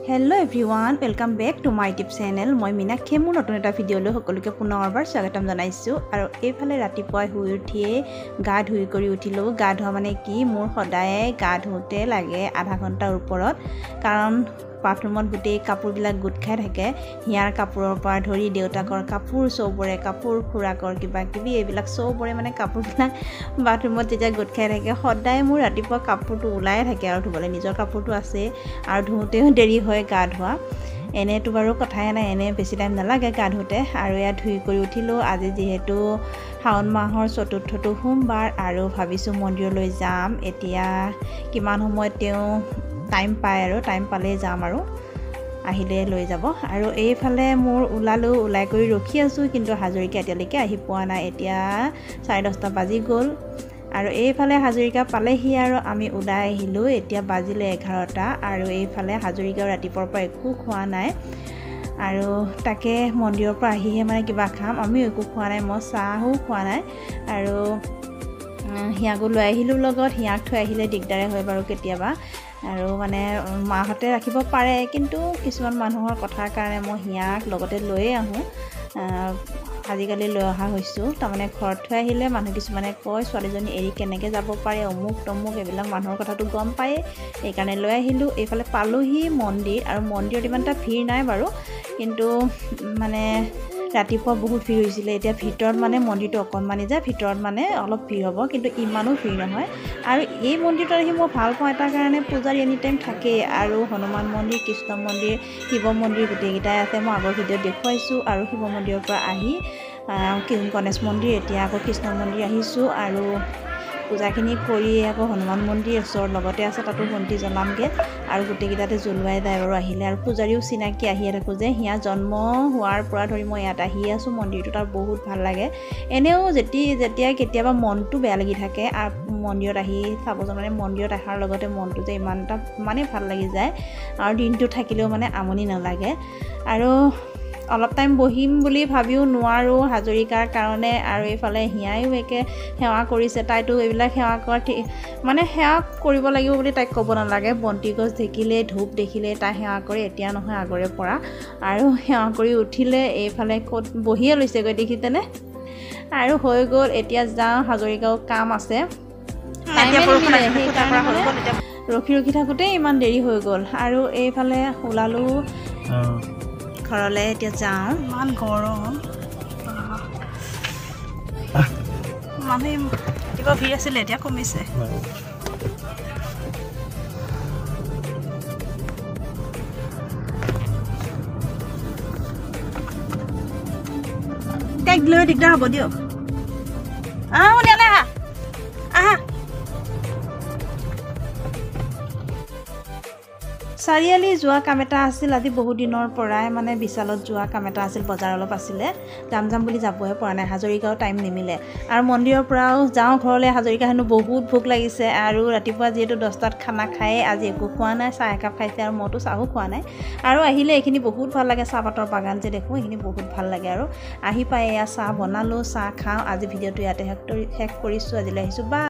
Hello everyone, welcome back to my YouTube channel. মই মিনাক্ষী মোৰ নতুন এটা ভিডিঅ'লৈ সকলোকে পুনৰবাৰ স্বাগতম জনাইছো আৰু এইফালে ৰাতিপুৱা শুই উঠিয়ে গা ধুই কৰি উঠিলো। গা ধোৱা মানে কি মোৰ সদায় গা ধুতে লাগে আধা ঘণ্টাৰ ওপৰত, কাৰণ বাথৰুমত গোটেই কাপোৰবিলাক গোট খাই থাকে। হিয়াৰ কাপোৰৰ পৰা ধৰি দেউতাকৰ কাপোৰ চবৰে কাপোৰ খুৰাকৰ কিবা কিবি এইবিলাক চবৰে মানে কাপোৰবিলাক বাথৰুমত যেতিয়া গোট খাই থাকে সদায় মোৰ ৰাতিপুৱা কাপোৰটো ওলাই থাকে আৰু ধুবলৈ নিজৰ কাপোৰটো আছে আৰু ধুওঁতেও দেৰি হয় গা ধোৱা। এনেতো বাৰু কথাই নাই, এনে বেছি টাইম নালাগে গা ধুওঁতে। আৰু এয়া ধুই কৰি উঠিলোঁ। আজি যিহেতু শাওণ মাহৰ চতুৰ্থটো সোমবাৰ আৰু ভাবিছোঁ মন্দিৰলৈ যাম। এতিয়া কিমান সময়ত তেওঁ টাইম পায় আৰু টাইম পালেই যাম আৰু আহিলে লৈ যাব। আৰু এইফালে মোৰ ওলাই কৰি ৰখি আছোঁ, কিন্তু হাজৰিকা এতিয়ালৈকে আহি পোৱা নাই। এতিয়া 10:30 বাজি গ'ল আৰু এইফালে হাজৰিকা পালেহি আৰু আমি ওলাই আহিলোঁ। এতিয়া বাজিলে 11টা আৰু এইফালে হাজৰিকাও ৰাতিপুৱাৰ পৰা একো খোৱা নাই আৰু তাকে মন্দিৰৰ পৰা আহিহে মানে কিবা খাম। আমিও একো খোৱা নাই, মই চাহো খোৱা নাই আৰু হিয়াকো লৈ আহিলোঁ লগত। হিয়াক থৈ আহিলে দিগদাৰে হয় বাৰু কেতিয়াবা, আৰু মানে মাহঁতে ৰাখিব পাৰে, কিন্তু কিছুমান মানুহৰ কথাৰ কাৰণে মই হিয়াক লগতে লৈয়ে আহোঁ। আজিকালি লৈ অহা হৈছোঁ। তাৰমানে ঘৰত থৈ আহিলে মানুহ কিছুমানে কয় ছোৱালীজনী এৰি কেনেকৈ যাব পাৰে, অমুক তমুক এইবিলাক মানুহৰ কথাটো গম পায়ে, সেইকাৰণে লৈ আহিলোঁ। এইফালে পালোহি মন্দিৰ, আৰু মন্দিৰত ইমান এটা ভিৰ নাই বাৰু, কিন্তু মানে ৰাতিপুৱা বহুত ভিৰ হৈছিলে। এতিয়া ভিতৰত মানে মন্দিৰটো অকণমানি যে, ভিতৰত মানে অলপ ভিৰ হ'ব, কিন্তু ইমানো ভিৰ নহয়। আৰু এই মন্দিৰটোত আহি মই ভাল পাওঁ এটা কাৰণে, পূজাৰী এনি টাইম থাকেই, আৰু হনুমান মন্দিৰ, কৃষ্ণ মন্দিৰ, শিৱ মন্দিৰ গোটেইকেইটাই আছে। মই আগৰ ভিডিঅ'ত দেখুৱাইছোঁ। আৰু শিৱ মন্দিৰৰ পৰা আহি গণেশ মন্দিৰ, এতিয়া আকৌ কৃষ্ণ মন্দিৰ আহিছোঁ আৰু পূজাখিনি কৰি আকৌ হনুমান মন্দিৰ ওচৰৰ লগতে আছে, তাতো বন্তি জ্বলামগৈ আৰু গোটেইকেইটাতে জ্বলোৱাই যায় বাৰু আহিলে। আৰু পূজাৰীও চিনাকি আহিয়ে থাকোঁ যে, হিয়া জন্ম হোৱাৰ পৰা ধৰি মই ইয়াত আহিয়ে আছোঁ। মন্দিৰটোত আৰু বহুত ভাল লাগে। এনেও যেতিয়া কেতিয়াবা মনটো বেয়া লাগি থাকে আৰু মন্দিৰত আহি চাব যাওঁ, মানে মন্দিৰত অহাৰ লগতে মনটো যে ইমানে ভাল লাগি যায় আৰু দিনটো থাকিলেও মানে আমনি নালাগে। আৰু অলপ টাইম বহিম বুলি ভাবিও নোৱাৰোঁ হাজৰিকাৰ কাৰণে। আৰু এইফালে হিয়াইও একে সেৱা কৰিছে। তাইতো এইবিলাক সেৱা কৰা মানে সেৱা কৰিব লাগিব বুলি তাইক ক'ব নালাগে। বন্তি গছ দেখিলে, ধূপ দেখিলে তাই সেৱা কৰে, এতিয়া নহয় আগৰে পৰা। আৰু সেৱা কৰি উঠিলে এইফালে ক'ত বহিয়ে লৈছেগৈ দেখিছেনে। আৰু হৈ গ'ল, এতিয়া যাওঁ, হাজৰিকাও কাম আছে। সেইকাৰণে মানে ৰখি থাকোঁতেই ইমান দেৰি হৈ গ'ল। আৰু এইফালে ওলালোঁ ঘৰলৈ, এতিয়া যাওঁ। ইমান গৰম, মানুহ ৰাতিপুৱা ভিৰ আছিলে, এতিয়া কমিছে। তাইক লৈ দিগদাৰ হ'ব দিয়ক। উলিয়ালে আহা। চাৰিআলি যোৱা কাম এটা আছিল আজি, বহুত দিনৰ পৰাই মানে বিশালত যোৱা কাম এটা আছিল, বজাৰ অলপ আছিলে, যাম বুলি যাবহে পৰা নাই। হাজৰিকাও টাইম নিমিলে। আৰু মন্দিৰৰ পৰাও যাওঁ ঘৰলৈ, হাজৰিকা হেনো বহুত ভোক লাগিছে। আৰু ৰাতিপুৱা যিহেতু 10টাত খানা খায়ে আজি একো খোৱা নাই, চাহ একাপ খাইছে আৰু মইতো চাহো খোৱা নাই। আৰু আহিলে এইখিনি বহুত ভাল লাগে, চাহপাতৰ বাগান যে দেখোঁ, এইখিনি বহুত ভাল লাগে। আৰু আহি পাই এয়া চাহ বনালোঁ, চাহ খাওঁ। আজি ভিডিঅ'টো ইয়াতে শেষ কৰিছোঁ। আজিলৈ আহিছোঁ, বা